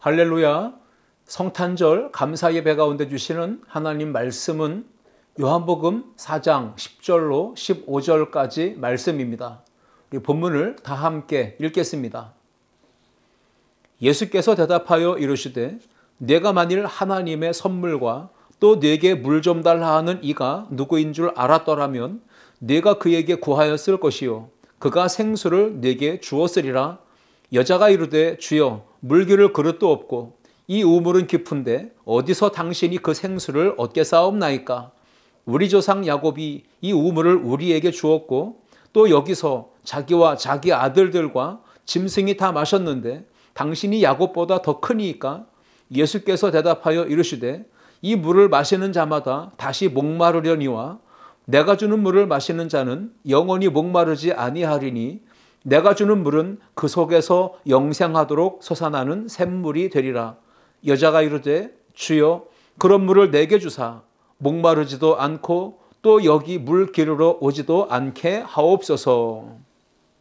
할렐루야. 성탄절 감사 예배 가운데 주시는 하나님 말씀은 요한복음 4장 10절로 15절까지 말씀입니다. 우리 본문을 다 함께 읽겠습니다. 예수께서 대답하여 이르시되 내가 만일 하나님의 선물과 또 내게 물 좀 달라 하는 이가 누구인 줄 알았더라면 내가 그에게 구하였을 것이요 그가 생수를 내게 주었으리라. 여자가 이르되 주여 물기를 그릇도 없고 이 우물은 깊은데 어디서 당신이 그 생수를 얻겠사옵나이까? 우리 조상 야곱이 이 우물을 우리에게 주었고 또 여기서 자기와 자기 아들들과 짐승이 다 마셨는데 당신이 야곱보다 더 크니까? 예수께서 대답하여 이르시되 이 물을 마시는 자마다 다시 목마르려니와 내가 주는 물을 마시는 자는 영원히 목마르지 아니하리니 내가 주는 물은 그 속에서 영생하도록 솟아나는 샘물이 되리라. 여자가 이르되 주여 그런 물을 내게 주사 목마르지도 않고 또 여기 물 기르러 오지도 않게 하옵소서.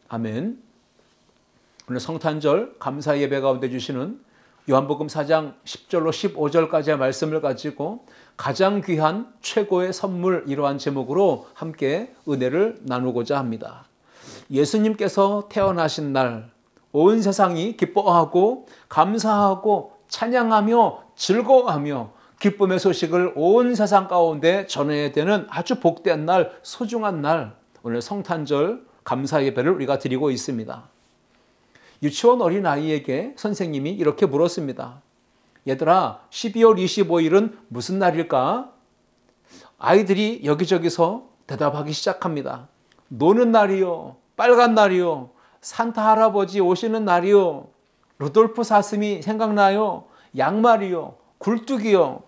아멘. 오늘 성탄절 감사 예배 가운데 주시는 요한복음 4장 10절로 15절까지의 말씀을 가지고 가장 귀한 최고의 선물 이러한 제목으로 함께 은혜를 나누고자 합니다. 예수님께서 태어나신 날 온 세상이 기뻐하고 감사하고 찬양하며 즐거워하며 기쁨의 소식을 온 세상 가운데 전해야 되는 아주 복된 날, 소중한 날, 오늘 성탄절 감사 예배를 우리가 드리고 있습니다. 유치원 어린아이에게 선생님이 이렇게 물었습니다. 얘들아, 12월 25일은 무슨 날일까? 아이들이 여기저기서 대답하기 시작합니다. 노는 날이요, 빨간 날이요, 산타 할아버지 오시는 날이요, 루돌프 사슴이 생각나요, 양말이요, 굴뚝이요.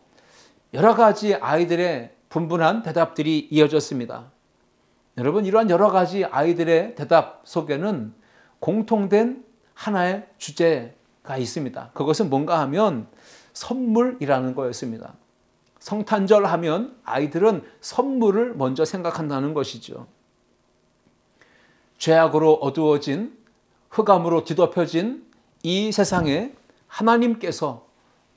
여러 가지 아이들의 분분한 대답들이 이어졌습니다. 여러분, 이러한 여러 가지 아이들의 대답 속에는 공통된 하나의 주제가 있습니다. 그것은 뭔가 하면 선물이라는 거였습니다. 성탄절 하면 아이들은 선물을 먼저 생각한다는 것이죠. 죄악으로 어두워진, 흑암으로 뒤덮여진 이 세상에 하나님께서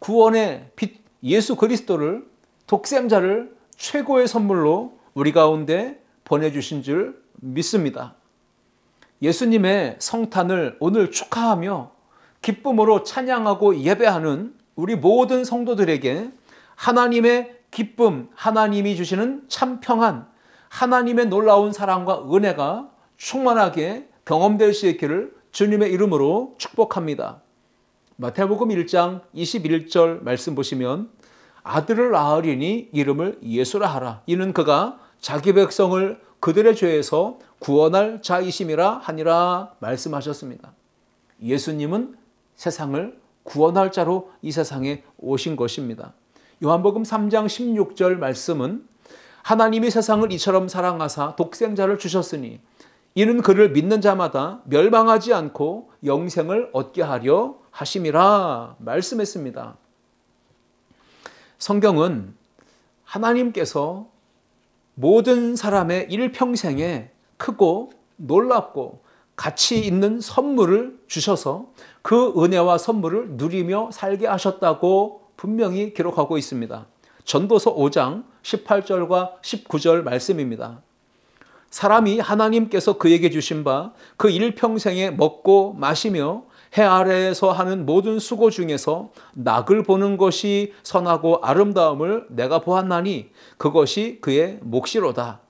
구원의 빛 예수 그리스도를, 독생자를 최고의 선물로 우리 가운데 보내주신 줄 믿습니다. 예수님의 성탄을 오늘 축하하며 기쁨으로 찬양하고 예배하는 우리 모든 성도들에게 하나님의 기쁨, 하나님이 주시는 참 평안, 하나님의 놀라운 사랑과 은혜가 충만하게 경험될 수 있기를 주님의 이름으로 축복합니다. 마태복음 1장 21절 말씀 보시면 아들을 낳으리니 이름을 예수라 하라. 이는 그가 자기 백성을 그들의 죄에서 구원할 자이심이라 하니라 말씀하셨습니다. 예수님은 세상을 구원할 자로 이 세상에 오신 것입니다. 요한복음 3장 16절 말씀은 하나님이 세상을 이처럼 사랑하사 독생자를 주셨으니 이는 그를 믿는 자마다 멸망하지 않고 영생을 얻게 하려 하심이라 말씀했습니다. 성경은 하나님께서 모든 사람의 일평생에 크고 놀랍고 가치 있는 선물을 주셔서 그 은혜와 선물을 누리며 살게 하셨다고 분명히 기록하고 있습니다. 전도서 5장 18절과 19절 말씀입니다. 사람이 하나님께서 그에게 주신 바 그 일평생에 먹고 마시며 해 아래에서 하는 모든 수고 중에서 낙을 보는 것이 선하고 아름다움을 내가 보았나니 그것이 그의 몫이로다.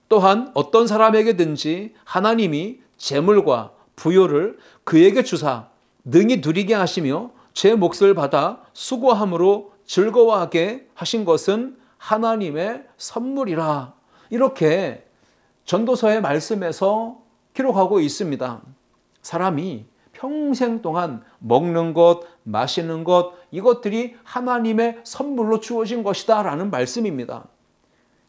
또한 어떤 사람에게든지 하나님이 재물과 부요를 그에게 주사 능히 누리게 하시며 제 몫을 받아 수고함으로 즐거워하게 하신 것은 하나님의 선물이라. 이렇게 전도서의 말씀에서 기록하고 있습니다. 사람이 평생 동안 먹는 것, 마시는 것, 이것들이 하나님의 선물로 주어진 것이다 라는 말씀입니다.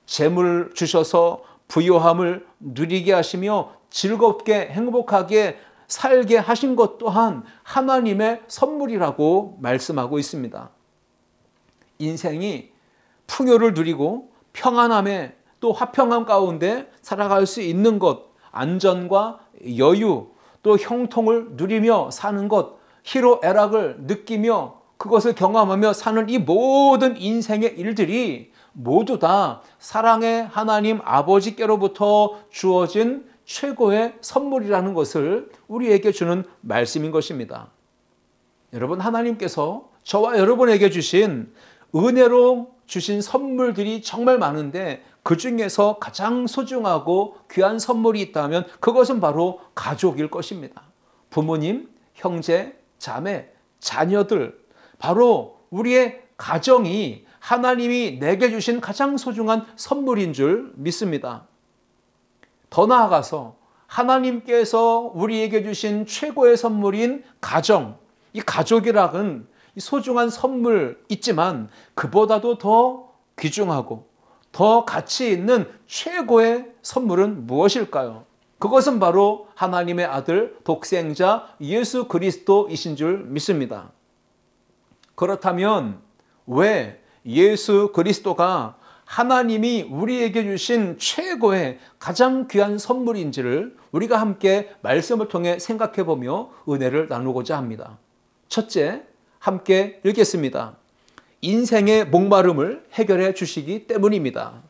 재물 주셔서 부요함을 누리게 하시며 즐겁게 행복하게 살게 하신 것 또한 하나님의 선물이라고 말씀하고 있습니다. 인생이 풍요를 누리고 평안함에 또 화평함 가운데 살아갈 수 있는 것, 안전과 여유, 또 형통을 누리며 사는 것, 희로애락을 느끼며 그것을 경험하며 사는 이 모든 인생의 일들이 모두 다 사랑의 하나님 아버지께로부터 주어진 최고의 선물이라는 것을 우리에게 주는 말씀인 것입니다. 여러분, 하나님께서 저와 여러분에게 주신 은혜로 주신 선물들이 정말 많은데 그 중에서 가장 소중하고 귀한 선물이 있다면 그것은 바로 가족일 것입니다. 부모님, 형제, 자매, 자녀들, 바로 우리의 가정이 하나님이 내게 주신 가장 소중한 선물인 줄 믿습니다. 더 나아가서 하나님께서 우리에게 주신 최고의 선물인 가정, 이 가족이라는 소중한 선물 있지만 그보다도 더 귀중하고 더 가치 있는 최고의 선물은 무엇일까요? 그것은 바로 하나님의 아들 독생자 예수 그리스도이신 줄 믿습니다. 그렇다면 왜 예수 그리스도가 하나님이 우리에게 주신 최고의 가장 귀한 선물인지를 우리가 함께 말씀을 통해 생각해 보며 은혜를 나누고자 합니다. 첫째, 함께 읽겠습니다. 인생의 목마름을 해결해 주시기 때문입니다.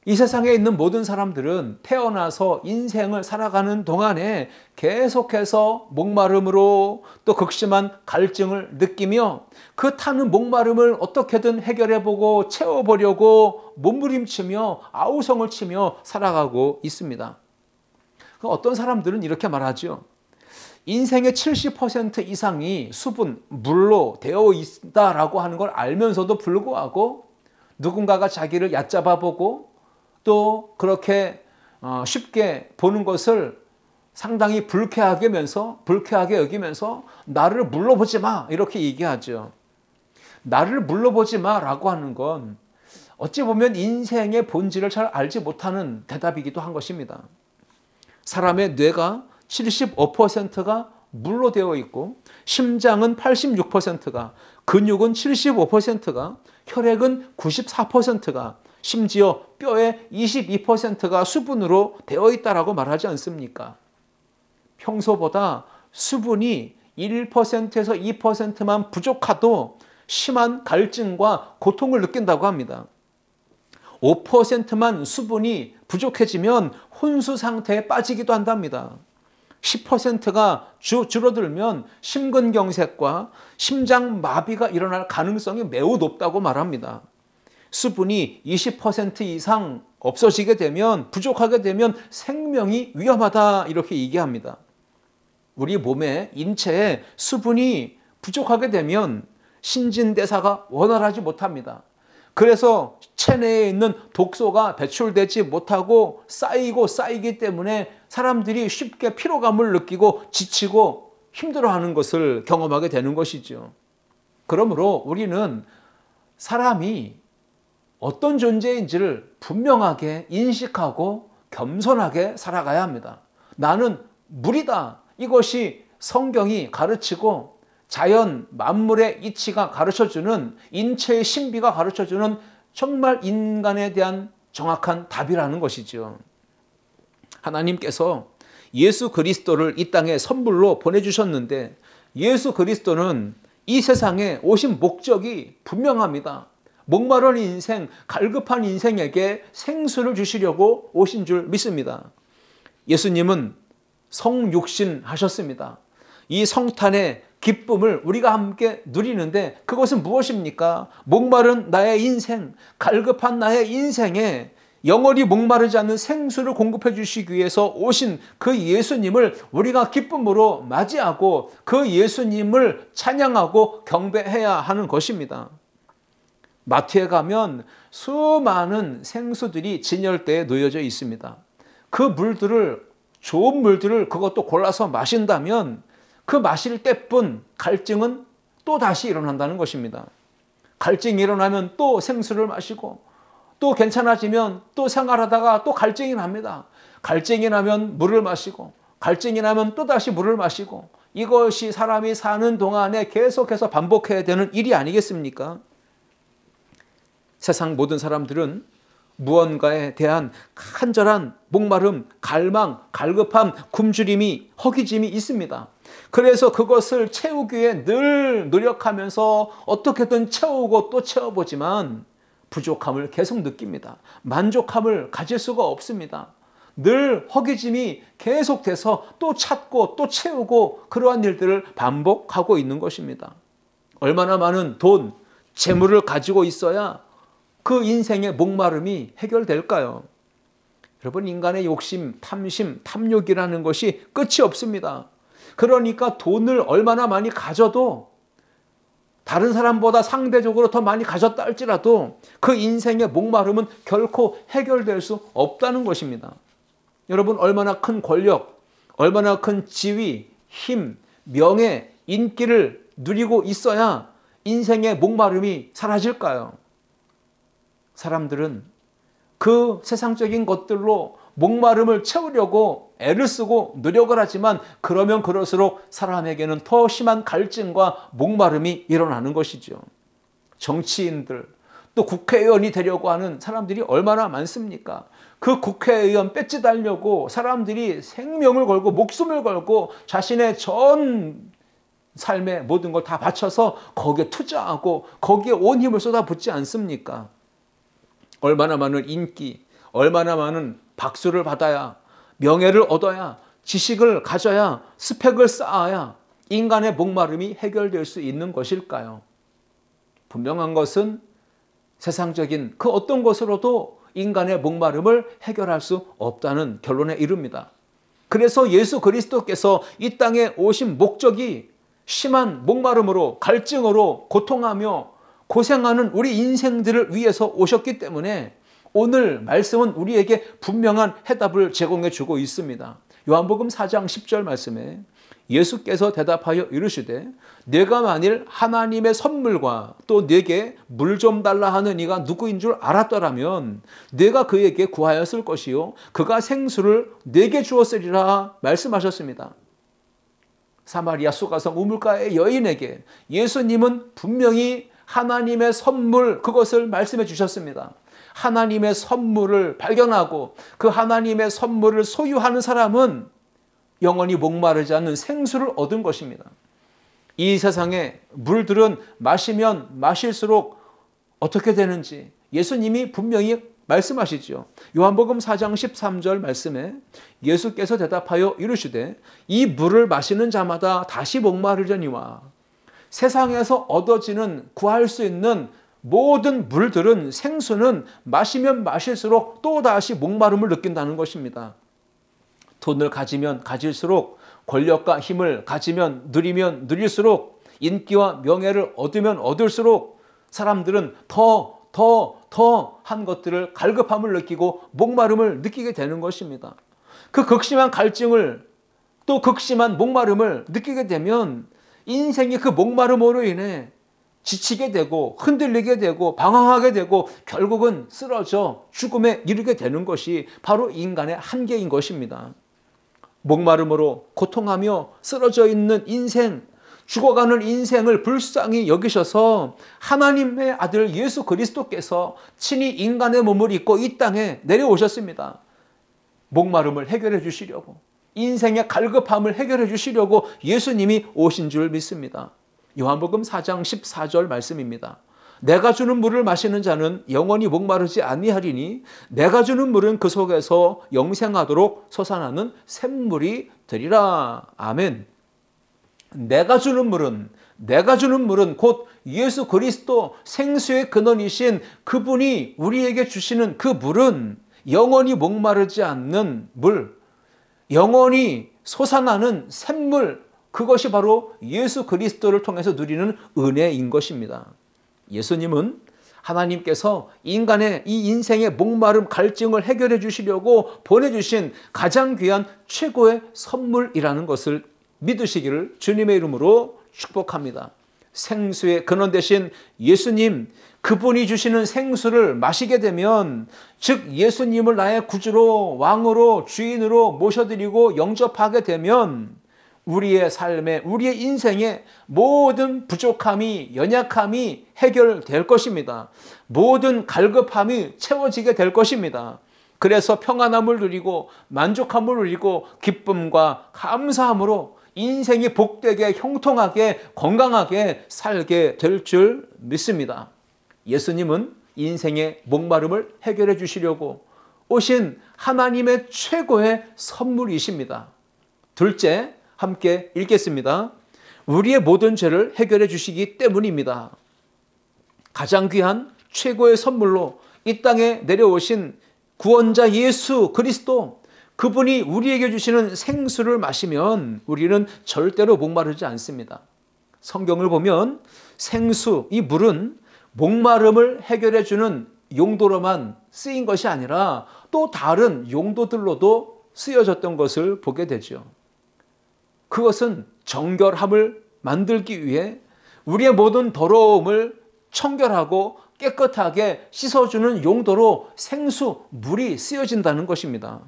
이 세상에 있는 모든 사람들은 태어나서 인생을 살아가는 동안에 계속해서 목마름으로 또 극심한 갈증을 느끼며 그 타는 목마름을 어떻게든 해결해보고 채워보려고 몸부림치며 아우성을 치며 살아가고 있습니다. 어떤 사람들은 이렇게 말하죠. 인생의 70% 이상이 수분, 물로 되어 있다라고 하는 걸 알면서도 불구하고 누군가가 자기를 얕잡아보고 또 그렇게 쉽게 보는 것을 상당히 불쾌하게 여기면서 나를 물러보지 마 이렇게 얘기하죠. 나를 물러보지 마라고 하는 건 어찌 보면 인생의 본질을 잘 알지 못하는 대답이기도 한 것입니다. 사람의 뇌가 75%가 물로 되어 있고 심장은 86%가, 근육은 75%가, 혈액은 94%가, 심지어 뼈의 22%가 수분으로 되어 있다라고 말하지 않습니까? 평소보다 수분이 1%에서 2%만 부족하도 심한 갈증과 고통을 느낀다고 합니다. 5%만 수분이 부족해지면 혼수 상태에 빠지기도 한답니다. 10%가 줄어들면 심근경색과 심장마비가 일어날 가능성이 매우 높다고 말합니다. 수분이 20% 이상 없어지게 되면, 부족하게 되면 생명이 위험하다 이렇게 얘기합니다. 우리 몸에, 인체에 수분이 부족하게 되면 신진대사가 원활하지 못합니다. 그래서 체내에 있는 독소가 배출되지 못하고 쌓이기 때문에 사람들이 쉽게 피로감을 느끼고 지치고 힘들어하는 것을 경험하게 되는 것이죠. 그러므로 우리는 사람이 어떤 존재인지를 분명하게 인식하고 겸손하게 살아가야 합니다. 나는 물이다. 이것이 성경이 가르치고 자연 만물의 이치가 가르쳐주는, 인체의 신비가 가르쳐주는 정말 인간에 대한 정확한 답이라는 것이죠. 하나님께서 예수 그리스도를 이 땅에 선물로 보내주셨는데 예수 그리스도는 이 세상에 오신 목적이 분명합니다. 목마른 인생, 갈급한 인생에게 생수를 주시려고 오신 줄 믿습니다. 예수님은 성육신 하셨습니다. 이 성탄의 기쁨을 우리가 함께 누리는데 그것은 무엇입니까? 목마른 나의 인생, 갈급한 나의 인생에 영원히 목마르지 않는 생수를 공급해 주시기 위해서 오신 그 예수님을 우리가 기쁨으로 맞이하고 그 예수님을 찬양하고 경배해야 하는 것입니다. 마트에 가면 수많은 생수들이 진열대에 놓여져 있습니다. 그 물들을, 좋은 물들을 그것도 골라서 마신다면 그 마실 때뿐 갈증은 또 다시 일어난다는 것입니다. 갈증이 일어나면 또 생수를 마시고 또 괜찮아지면 또 생활하다가 또 갈증이 납니다. 갈증이 나면 물을 마시고 갈증이 나면 또 다시 물을 마시고 이것이 사람이 사는 동안에 계속해서 반복해야 되는 일이 아니겠습니까? 세상 모든 사람들은 무언가에 대한 간절한 목마름, 갈망, 갈급함, 굶주림이, 허기짐이 있습니다. 그래서 그것을 채우기 위해 늘 노력하면서 어떻게든 채우고 또 채워보지만 부족함을 계속 느낍니다. 만족함을 가질 수가 없습니다. 늘 허기짐이 계속돼서 또 찾고 또 채우고 그러한 일들을 반복하고 있는 것입니다. 얼마나 많은 돈, 재물을 가지고 있어야 그 인생의 목마름이 해결될까요? 여러분, 인간의 욕심, 탐심, 탐욕이라는 것이 끝이 없습니다. 그러니까 돈을 얼마나 많이 가져도 다른 사람보다 상대적으로 더 많이 가졌다 할지라도 그 인생의 목마름은 결코 해결될 수 없다는 것입니다. 여러분, 얼마나 큰 권력, 얼마나 큰 지위, 힘, 명예, 인기를 누리고 있어야 인생의 목마름이 사라질까요? 사람들은 그 세상적인 것들로 목마름을 채우려고 애를 쓰고 노력을 하지만 그러면 그럴수록 사람에게는 더 심한 갈증과 목마름이 일어나는 것이죠. 정치인들, 또 국회의원이 되려고 하는 사람들이 얼마나 많습니까? 그 국회의원 배지 달려고 사람들이 생명을 걸고 목숨을 걸고 자신의 전 삶의 모든 걸 다 바쳐서 거기에 투자하고 거기에 온 힘을 쏟아붓지 않습니까? 얼마나 많은 인기, 얼마나 많은 박수를 받아야, 명예를 얻어야, 지식을 가져야, 스펙을 쌓아야 인간의 목마름이 해결될 수 있는 것일까요? 분명한 것은 세상적인 그 어떤 것으로도 인간의 목마름을 해결할 수 없다는 결론에 이릅니다. 그래서 예수 그리스도께서 이 땅에 오신 목적이 심한 목마름으로, 갈증으로 고통하며 고생하는 우리 인생들을 위해서 오셨기 때문에 오늘 말씀은 우리에게 분명한 해답을 제공해 주고 있습니다. 요한복음 4장 10절 말씀에 예수께서 대답하여 이르시되 내가 만일 하나님의 선물과 또 내게 물 좀 달라 하는 이가 누구인 줄 알았더라면 내가 그에게 구하였을 것이요 그가 생수를 내게 주었으리라 말씀하셨습니다. 사마리아 수가성 우물가의 여인에게 예수님은 분명히 하나님의 선물, 그것을 말씀해 주셨습니다. 하나님의 선물을 발견하고 그 하나님의 선물을 소유하는 사람은 영원히 목마르지 않는 생수를 얻은 것입니다. 이 세상의 물들은 마시면 마실수록 어떻게 되는지 예수님이 분명히 말씀하시죠. 요한복음 4장 13절 말씀에 예수께서 대답하여 이르시되 이 물을 마시는 자마다 다시 목마르려니와 세상에서 얻어지는 구할 수 있는 모든 물들은 생수는 마시면 마실수록 또다시 목마름을 느낀다는 것입니다. 돈을 가지면 가질수록 권력과 힘을 가지면 누리면 누릴수록 인기와 명예를 얻으면 얻을수록 사람들은 더 한 것들을 갈급함을 느끼고 목마름을 느끼게 되는 것입니다. 그 극심한 갈증을 또 극심한 목마름을 느끼게 되면 인생이 그 목마름으로 인해 지치게 되고 흔들리게 되고 방황하게 되고 결국은 쓰러져 죽음에 이르게 되는 것이 바로 인간의 한계인 것입니다. 목마름으로 고통하며 쓰러져 있는 인생, 죽어가는 인생을 불쌍히 여기셔서 하나님의 아들 예수 그리스도께서 친히 인간의 몸을 입고 이 땅에 내려오셨습니다. 목마름을 해결해 주시려고, 인생의 갈급함을 해결해 주시려고 예수님이 오신 줄 믿습니다. 요한복음 4장 14절 말씀입니다. 내가 주는 물을 마시는 자는 영원히 목마르지 아니하리니 내가 주는 물은 그 속에서 영생하도록 솟아나는 샘물이 되리라. 아멘. 내가 주는 물은 곧 예수 그리스도 생수의 근원이신 그분이 우리에게 주시는 그 물은 영원히 목마르지 않는 물, 영원히 솟아나는 샘물, 그것이 바로 예수 그리스도를 통해서 누리는 은혜인 것입니다. 예수님은 하나님께서 인간의 이 인생의 목마름, 갈증을 해결해 주시려고 보내주신 가장 귀한 최고의 선물이라는 것을 믿으시기를 주님의 이름으로 축복합니다. 생수의 근원 되신 예수님, 그분이 주시는 생수를 마시게 되면, 즉 예수님을 나의 구주로, 왕으로, 주인으로 모셔드리고 영접하게 되면 우리의 삶에, 우리의 인생의 모든 부족함이, 연약함이 해결될 것입니다. 모든 갈급함이 채워지게 될 것입니다. 그래서 평안함을 누리고 만족함을 누리고 기쁨과 감사함으로 인생이 복되게 형통하게 건강하게 살게 될 줄 믿습니다. 예수님은 인생의 목마름을 해결해 주시려고 오신 하나님의 최고의 선물이십니다. 둘째, 함께 읽겠습니다. 우리의 모든 죄를 해결해 주시기 때문입니다. 가장 귀한 최고의 선물로 이 땅에 내려오신 구원자 예수 그리스도, 그분이 우리에게 주시는 생수를 마시면 우리는 절대로 목마르지 않습니다. 성경을 보면 생수, 이 물은 목마름을 해결해 주는 용도로만 쓰인 것이 아니라 또 다른 용도들로도 쓰여졌던 것을 보게 되죠. 그것은 정결함을 만들기 위해 우리의 모든 더러움을 청결하고 깨끗하게 씻어주는 용도로 생수, 물이 쓰여진다는 것입니다.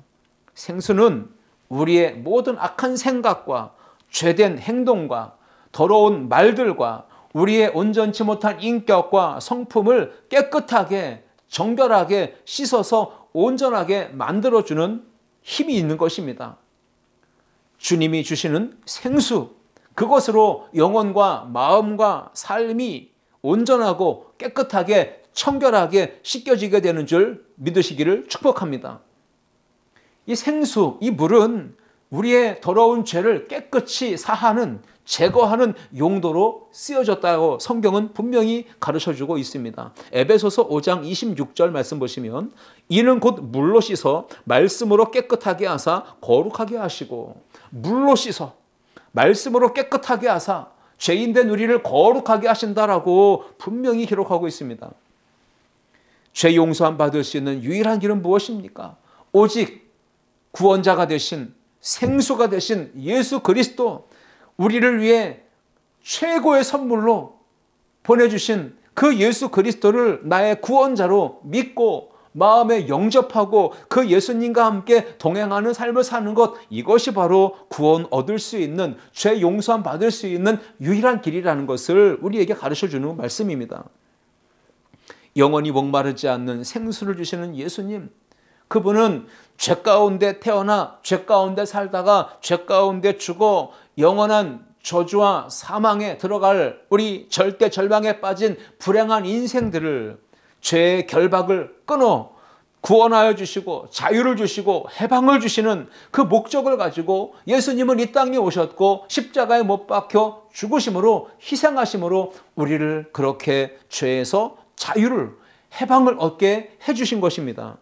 생수는 우리의 모든 악한 생각과 죄된 행동과 더러운 말들과 우리의 온전치 못한 인격과 성품을 깨끗하게 정결하게 씻어서 온전하게 만들어주는 힘이 있는 것입니다. 주님이 주시는 생수, 그것으로 영혼과 마음과 삶이 온전하고 깨끗하게 청결하게 씻겨지게 되는 줄 믿으시기를 축복합니다. 이 생수, 이 물은 우리의 더러운 죄를 깨끗이 사하는, 제거하는 용도로 쓰여졌다고 성경은 분명히 가르쳐주고 있습니다. 에베소서 5장 26절 말씀 보시면 이는 곧 물로 씻어 말씀으로 깨끗하게 하사 거룩하게 하시고, 물로 씻어 말씀으로 깨끗하게 하사 죄인된 우리를 거룩하게 하신다라고 분명히 기록하고 있습니다. 죄 용서함 받을 수 있는 유일한 길은 무엇입니까? 오직 구원자가 되신, 생수가 되신 예수 그리스도, 우리를 위해 최고의 선물로 보내주신 그 예수 그리스도를 나의 구원자로 믿고 마음에 영접하고 그 예수님과 함께 동행하는 삶을 사는 것, 이것이 바로 구원 얻을 수 있는, 죄 용서함 받을 수 있는 유일한 길이라는 것을 우리에게 가르쳐주는 말씀입니다. 영원히 목마르지 않는 생수를 주시는 예수님, 그분은 죄 가운데 태어나 죄 가운데 살다가 죄 가운데 죽어 영원한 저주와 사망에 들어갈 우리 절대 절망에 빠진 불행한 인생들을, 죄의 결박을 끊어 구원하여 주시고 자유를 주시고 해방을 주시는 그 목적을 가지고 예수님은 이 땅에 오셨고 십자가에 못 박혀 죽으심으로, 희생하심으로 우리를 그렇게 죄에서 자유를, 해방을 얻게 해주신 것입니다.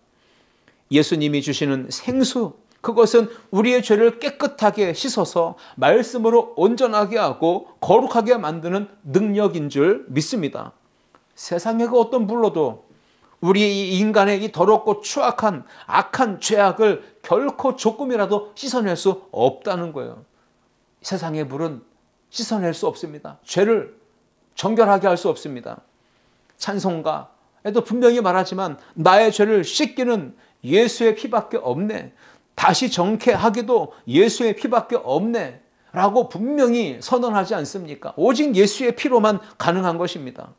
예수님이 주시는 생수, 그것은 우리의 죄를 깨끗하게 씻어서 말씀으로 온전하게 하고 거룩하게 만드는 능력인 줄 믿습니다. 세상의 그 어떤 물로도 우리 인간의 이 더럽고 추악한 악한 죄악을 결코 조금이라도 씻어낼 수 없다는 거예요. 세상의 물은 씻어낼 수 없습니다. 죄를 정결하게 할 수 없습니다. 찬송가에도 분명히 말하지만 나의 죄를 씻기는 예수의 피밖에 없네, 다시 정케하기도 예수의 피밖에 없네 라고 분명히 선언하지 않습니까? 오직 예수의 피로만 가능한 것입니다.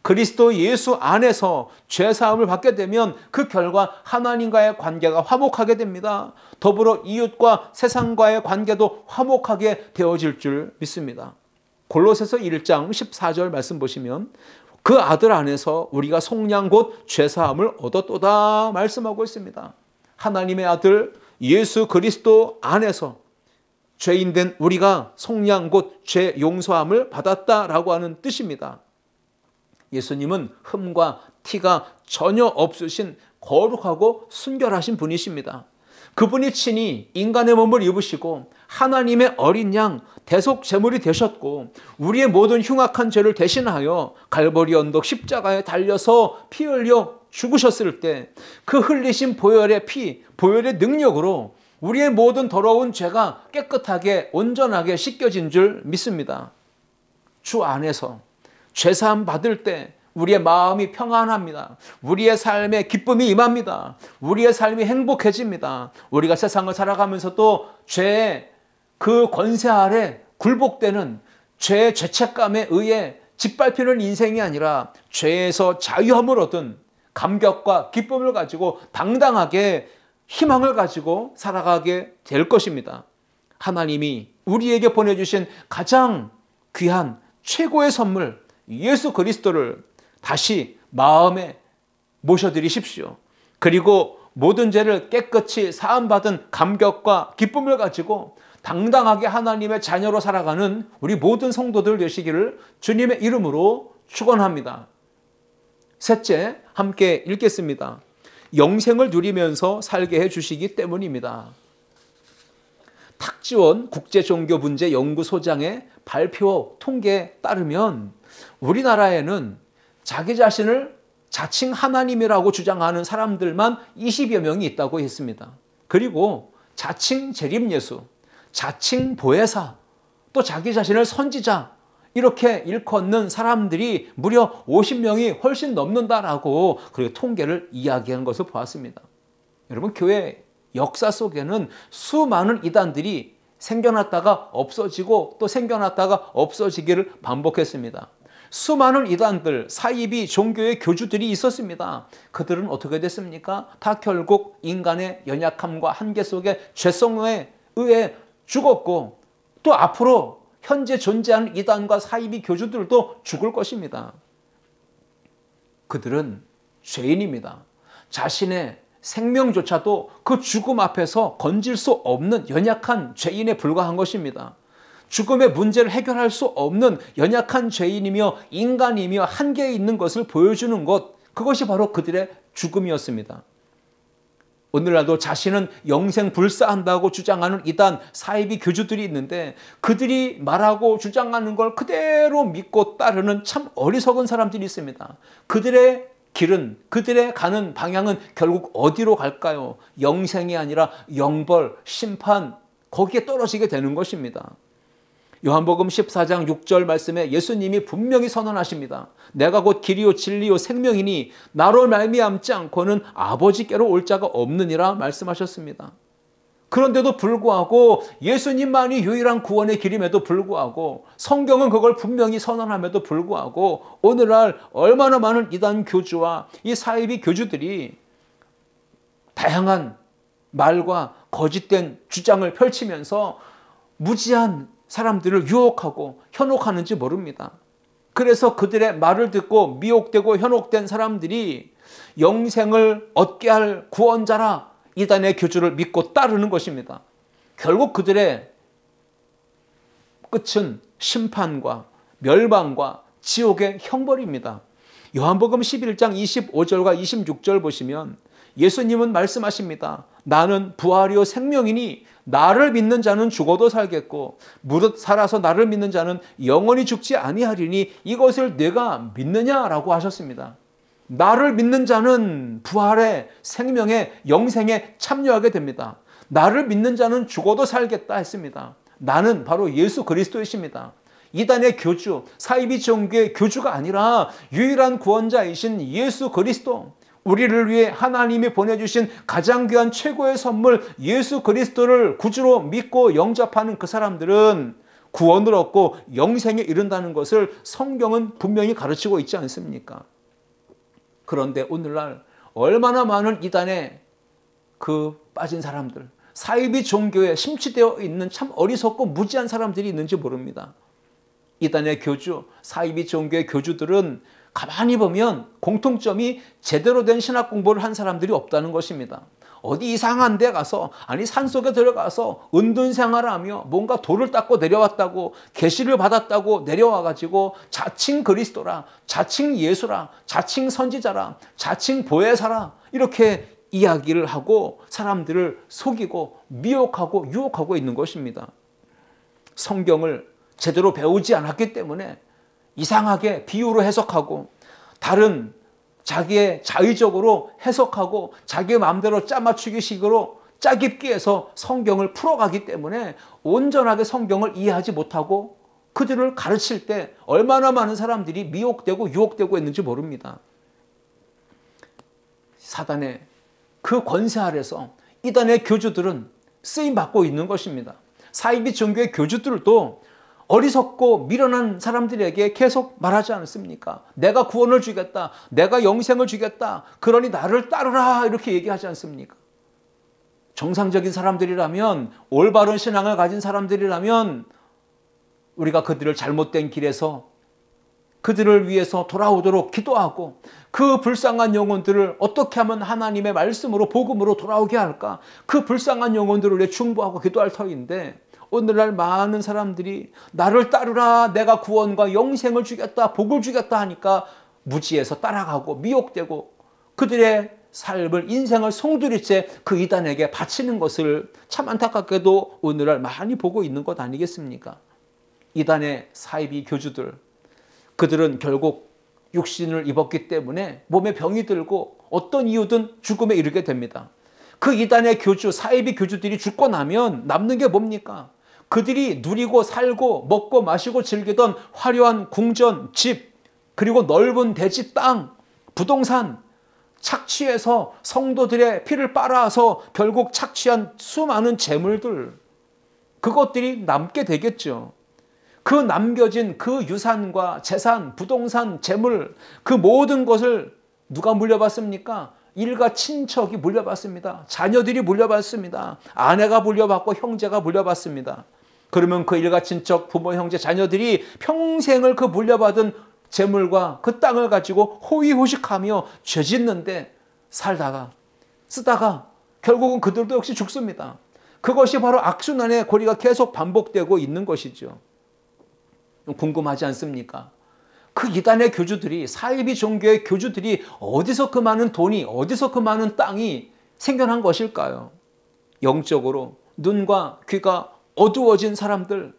그리스도 예수 안에서 죄사함을 받게 되면 그 결과 하나님과의 관계가 화목하게 됩니다. 더불어 이웃과 세상과의 관계도 화목하게 되어질 줄 믿습니다. 골로새서 1장 14절 말씀 보시면 그 아들 안에서 우리가 속량 곧 죄사함을 얻었도다 말씀하고 있습니다. 하나님의 아들 예수 그리스도 안에서 죄인된 우리가 속량 곧 죄 용서함을 받았다라고 하는 뜻입니다. 예수님은 흠과 티가 전혀 없으신 거룩하고 순결하신 분이십니다. 그분이 친히 인간의 몸을 입으시고 하나님의 어린 양 대속 제물이 되셨고 우리의 모든 흉악한 죄를 대신하여 갈보리 언덕 십자가에 달려서 피 흘려 죽으셨을 때 그 흘리신 보혈의 피, 보혈의 능력으로 우리의 모든 더러운 죄가 깨끗하게 온전하게 씻겨진 줄 믿습니다. 주 안에서 죄사함 받을 때 우리의 마음이 평안합니다. 우리의 삶에 기쁨이 임합니다. 우리의 삶이 행복해집니다. 우리가 세상을 살아가면서도 죄의 그 권세 아래 굴복되는 죄의 죄책감에 의해 짓밟히는 인생이 아니라 죄에서 자유함을 얻은 감격과 기쁨을 가지고 당당하게 희망을 가지고 살아가게 될 것입니다. 하나님이 우리에게 보내주신 가장 귀한 최고의 선물 예수 그리스도를 다시 마음에 모셔드리십시오. 그리고 모든 죄를 깨끗이 사함받은 감격과 기쁨을 가지고 당당하게 하나님의 자녀로 살아가는 우리 모든 성도들 되시기를 주님의 이름으로 축원합니다. 셋째, 함께 읽겠습니다. 영생을 누리면서 살게 해주시기 때문입니다. 탁지원 국제종교문제연구소장의 발표 통계에 따르면 우리나라에는 자기 자신을 자칭 하나님이라고 주장하는 사람들만 20여 명이 있다고 했습니다. 그리고 자칭 재림예수, 자칭 보혜사, 또 자기 자신을 선지자 이렇게 일컫는 사람들이 무려 50명이 훨씬 넘는다라고 그리고 통계를 이야기한 것을 보았습니다. 여러분, 교회 역사 속에는 수많은 이단들이 생겨났다가 없어지고 또 생겨났다가 없어지기를 반복했습니다. 수많은 이단들, 사이비 종교의 교주들이 있었습니다. 그들은 어떻게 됐습니까? 다 결국 인간의 연약함과 한계 속에 죄성에 의해 죽었고 또 앞으로 현재 존재하는 이단과 사이비 교주들도 죽을 것입니다. 그들은 죄인입니다. 자신의 생명조차도 그 죽음 앞에서 건질 수 없는 연약한 죄인에 불과한 것입니다. 죽음의 문제를 해결할 수 없는 연약한 죄인이며 인간이며 한계에 있는 것을 보여주는 것, 그것이 바로 그들의 죽음이었습니다. 오늘날도 자신은 영생 불사한다고 주장하는 이단 사이비 교주들이 있는데 그들이 말하고 주장하는 걸 그대로 믿고 따르는 참 어리석은 사람들이 있습니다. 그들의 길은, 그들의 가는 방향은 결국 어디로 갈까요? 영생이 아니라 영벌, 심판, 거기에 떨어지게 되는 것입니다. 요한복음 14장 6절 말씀에 예수님이 분명히 선언하십니다. 내가 곧 길이요 진리요 생명이니 나로 말미암지 않고는 아버지께로 올 자가 없느니라 말씀하셨습니다. 그런데도 불구하고 예수님만이 유일한 구원의 길임에도 불구하고 성경은 그걸 분명히 선언함에도 불구하고 오늘날 얼마나 많은 이단 교주와 이 사이비 교주들이 다양한 말과 거짓된 주장을 펼치면서 무지한 사람들을 유혹하고 현혹하는지 모릅니다. 그래서 그들의 말을 듣고 미혹되고 현혹된 사람들이 영생을 얻게 할 구원자라 이단의 교주를 믿고 따르는 것입니다. 결국 그들의 끝은 심판과 멸망과 지옥의 형벌입니다. 요한복음 11장 25절과 26절 보시면 예수님은 말씀하십니다. 나는 부활이요 생명이니 나를 믿는 자는 죽어도 살겠고 무릇 살아서 나를 믿는 자는 영원히 죽지 아니하리니 이것을 내가 믿느냐라고 하셨습니다. 나를 믿는 자는 부활의 생명의 영생에 참여하게 됩니다. 나를 믿는 자는 죽어도 살겠다 했습니다. 나는 바로 예수 그리스도이십니다. 이단의 교주, 사이비 종교의 교주가 아니라 유일한 구원자이신 예수 그리스도, 우리를 위해 하나님이 보내주신 가장 귀한 최고의 선물 예수 그리스도를 구주로 믿고 영접하는 그 사람들은 구원을 얻고 영생에 이른다는 것을 성경은 분명히 가르치고 있지 않습니까? 그런데 오늘날 얼마나 많은 이단에 빠진 사람들, 사이비 종교에 심취되어 있는 참 어리석고 무지한 사람들이 있는지 모릅니다. 이단의 교주, 사이비 종교의 교주들은 가만히 보면 공통점이 제대로 된 신학 공부를 한 사람들이 없다는 것입니다. 어디 이상한 데 가서, 아니 산속에 들어가서 은둔 생활하며 뭔가 돌을 닦고 내려왔다고, 계시를 받았다고 내려와가지고 자칭 그리스도라, 자칭 예수라, 자칭 선지자라, 자칭 보혜사라 이렇게 이야기를 하고 사람들을 속이고 미혹하고 유혹하고 있는 것입니다. 성경을 제대로 배우지 않았기 때문에 이상하게 비유로 해석하고 다른 자기의 자의적으로 해석하고 자기의 마음대로 짜맞추기식으로 짜깁기 해서 성경을 풀어가기 때문에 온전하게 성경을 이해하지 못하고 그들을 가르칠 때 얼마나 많은 사람들이 미혹되고 유혹되고 있는지 모릅니다. 사단의 그 권세 아래서 이단의 교주들은 쓰임받고 있는 것입니다. 사이비 종교의 교주들도 어리석고 미련한 사람들에게 계속 말하지 않습니까? 내가 구원을 주겠다. 내가 영생을 주겠다. 그러니 나를 따르라. 이렇게 얘기하지 않습니까? 정상적인 사람들이라면, 올바른 신앙을 가진 사람들이라면 우리가 그들을 잘못된 길에서 그들을 위해서 돌아오도록 기도하고, 그 불쌍한 영혼들을 어떻게 하면 하나님의 말씀으로 복음으로 돌아오게 할까, 그 불쌍한 영혼들을 위해 중보하고 기도할 터인데, 오늘날 많은 사람들이 나를 따르라, 내가 구원과 영생을 주겠다, 복을 주겠다 하니까 무지해서 따라가고 미혹되고 그들의 삶을, 인생을 송두리째 그 이단에게 바치는 것을 참 안타깝게도 오늘날 많이 보고 있는 것 아니겠습니까? 이단의 사이비 교주들, 그들은 결국 육신을 입었기 때문에 몸에 병이 들고 어떤 이유든 죽음에 이르게 됩니다. 그 이단의 교주, 사이비 교주들이 죽고 나면 남는 게 뭡니까? 그들이 누리고 살고 먹고 마시고 즐기던 화려한 궁전, 집, 그리고 넓은 대지, 땅, 부동산, 착취해서 성도들의 피를 빨아서 결국 착취한 수많은 재물들, 그것들이 남게 되겠죠. 그 남겨진 그 유산과 재산, 부동산, 재물, 그 모든 것을 누가 물려받습니까? 일가 친척이 물려받습니다. 자녀들이 물려받습니다. 아내가 물려받고 형제가 물려받습니다. 그러면 그 일가 친척, 부모, 형제, 자녀들이 평생을 그 물려받은 재물과 그 땅을 가지고 호의호식하며 죄짓는데 살다가 쓰다가 결국은 그들도 역시 죽습니다. 그것이 바로 악순환의 고리가 계속 반복되고 있는 것이죠. 궁금하지 않습니까? 그 이단의 교주들이, 사이비 종교의 교주들이 어디서 그 많은 돈이, 어디서 그 많은 땅이 생겨난 것일까요? 영적으로 눈과 귀가 어두워진 사람들,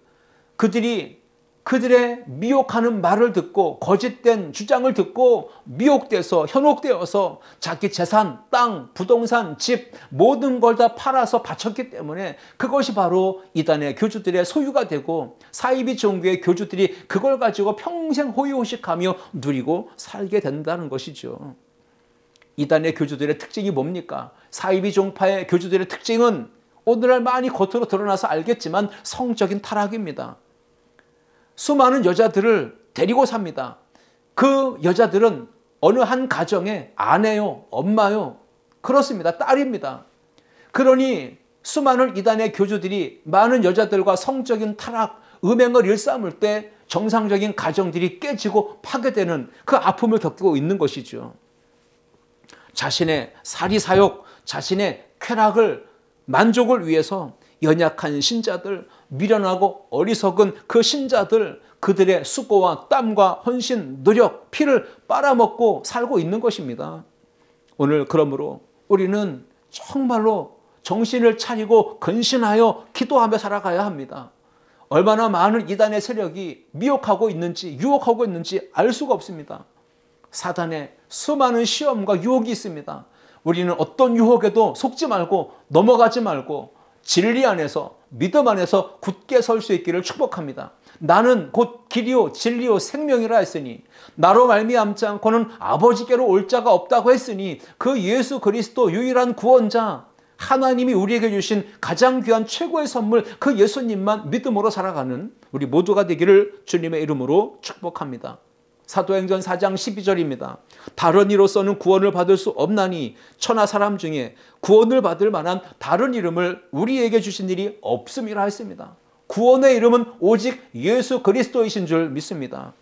그들의 미혹하는 말을 듣고 거짓된 주장을 듣고 미혹돼서 현혹되어서 자기 재산, 땅, 부동산, 집 모든 걸 다 팔아서 바쳤기 때문에 그것이 바로 이단의 교주들의 소유가 되고, 사이비 종교의 교주들이 그걸 가지고 평생 호의호식하며 누리고 살게 된다는 것이죠. 이단의 교주들의 특징이 뭡니까? 사이비 종파의 교주들의 특징은 오늘날 많이 겉으로 드러나서 알겠지만 성적인 타락입니다. 수많은 여자들을 데리고 삽니다. 그 여자들은 어느 한 가정의 아내요, 엄마요, 그렇습니다. 딸입니다. 그러니 수많은 이단의 교주들이 많은 여자들과 성적인 타락, 음행을 일삼을 때 정상적인 가정들이 깨지고 파괴되는 그 아픔을 겪고 있는 것이죠. 자신의 사리사욕, 자신의 쾌락을, 만족을 위해서 연약한 신자들, 미련하고 어리석은 그 신자들, 그들의 수고와 땀과 헌신, 노력, 피를 빨아먹고 살고 있는 것입니다. 오늘 그러므로 우리는 정말로 정신을 차리고 근신하여 기도하며 살아가야 합니다. 얼마나 많은 이단의 세력이 미혹하고 있는지, 유혹하고 있는지 알 수가 없습니다. 사단의 수많은 시험과 유혹이 있습니다. 우리는 어떤 유혹에도 속지 말고 넘어가지 말고 진리 안에서, 믿음 안에서 굳게 설 수 있기를 축복합니다. 나는 곧 길이요 진리요 생명이라 했으니, 나로 말미암지 않고는 아버지께로 올 자가 없다고 했으니, 그 예수 그리스도 유일한 구원자, 하나님이 우리에게 주신 가장 귀한 최고의 선물, 그 예수님만 믿음으로 살아가는 우리 모두가 되기를 주님의 이름으로 축복합니다. 사도행전 4장 12절입니다. 다른 이로서는 구원을 받을 수 없나니 천하 사람 중에 구원을 받을 만한 다른 이름을 우리에게 주신 일이 없음이라 했습니다. 구원의 이름은 오직 예수 그리스도이신 줄 믿습니다.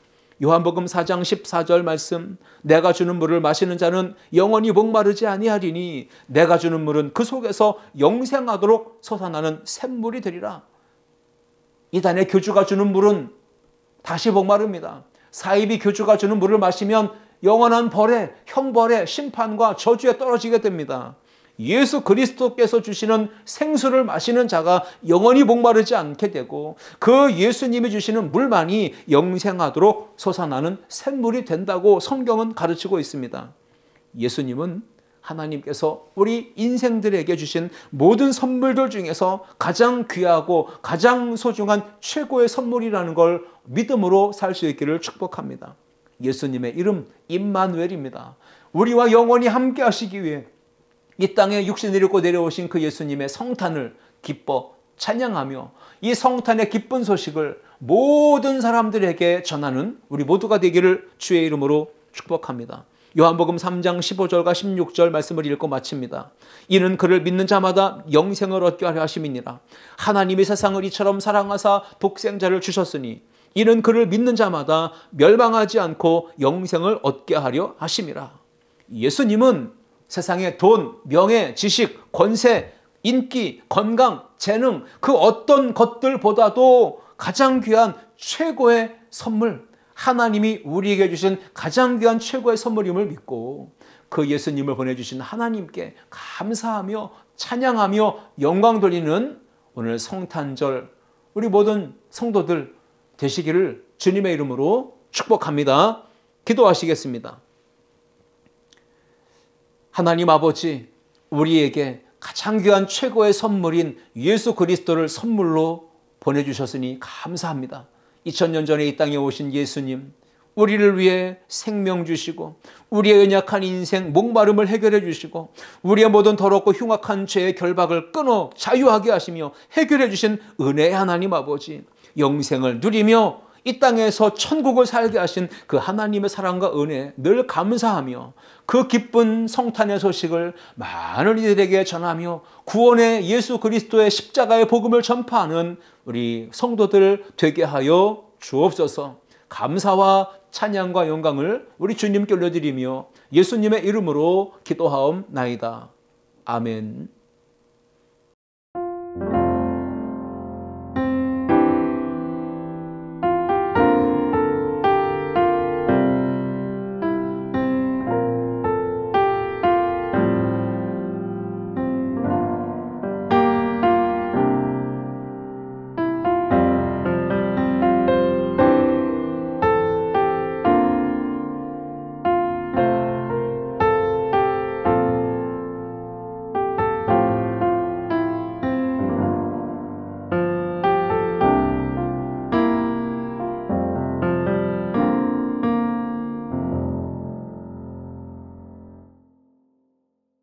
요한복음 4장 14절 말씀, 내가 주는 물을 마시는 자는 영원히 목마르지 아니하리니 내가 주는 물은 그 속에서 영생하도록 솟아나는 샘물이 되리라. 이단의 교주가 주는 물은 다시 목마릅니다. 사이비 교주가 주는 물을 마시면 영원한 벌에, 형벌에, 심판과 저주에 떨어지게 됩니다. 예수 그리스도께서 주시는 생수를 마시는 자가 영원히 목마르지 않게 되고, 그 예수님이 주시는 물만이 영생하도록 솟아나는 샘물이 된다고 성경은 가르치고 있습니다. 예수님은 하나님께서 우리 인생들에게 주신 모든 선물들 중에서 가장 귀하고 가장 소중한 최고의 선물이라는 걸 믿음으로 살 수 있기를 축복합니다. 예수님의 이름 임마누엘입니다. 우리와 영원히 함께 하시기 위해 이 땅에 육신을 입고 내려오신 그 예수님의 성탄을 기뻐 찬양하며 이 성탄의 기쁜 소식을 모든 사람들에게 전하는 우리 모두가 되기를 주의 이름으로 축복합니다. 요한복음 3장 15절과 16절 말씀을 읽고 마칩니다. 이는 그를 믿는 자마다 영생을 얻게 하려 하심이니라. 하나님이 세상을 이처럼 사랑하사 독생자를 주셨으니 이는 그를 믿는 자마다 멸망하지 않고 영생을 얻게 하려 하심이라. 예수님은 세상의 돈, 명예, 지식, 권세, 인기, 건강, 재능 그 어떤 것들보다도 가장 귀한 최고의 선물, 하나님이 우리에게 주신 가장 귀한 최고의 선물임을 믿고 그 예수님을 보내주신 하나님께 감사하며 찬양하며 영광 돌리는 오늘 성탄절 우리 모든 성도들 되시기를 주님의 이름으로 축복합니다. 기도하시겠습니다. 하나님 아버지, 우리에게 가장 귀한 최고의 선물인 예수 그리스도를 선물로 보내주셨으니 감사합니다. 2000년 전에 이 땅에 오신 예수님, 우리를 위해 생명 주시고 우리의 연약한 인생 목마름을 해결해 주시고 우리의 모든 더럽고 흉악한 죄의 결박을 끊어 자유하게 하시며 해결해 주신 은혜의 하나님 아버지, 영생을 누리며 이 땅에서 천국을 살게 하신 그 하나님의 사랑과 은혜 늘 감사하며 그 기쁜 성탄의 소식을 많은 이들에게 전하며 구원의 예수 그리스도의 십자가의 복음을 전파하는 우리 성도들 되게 하여 주옵소서. 감사와 찬양과 영광을 우리 주님께 올려드리며 예수님의 이름으로 기도하옵나이다. 아멘.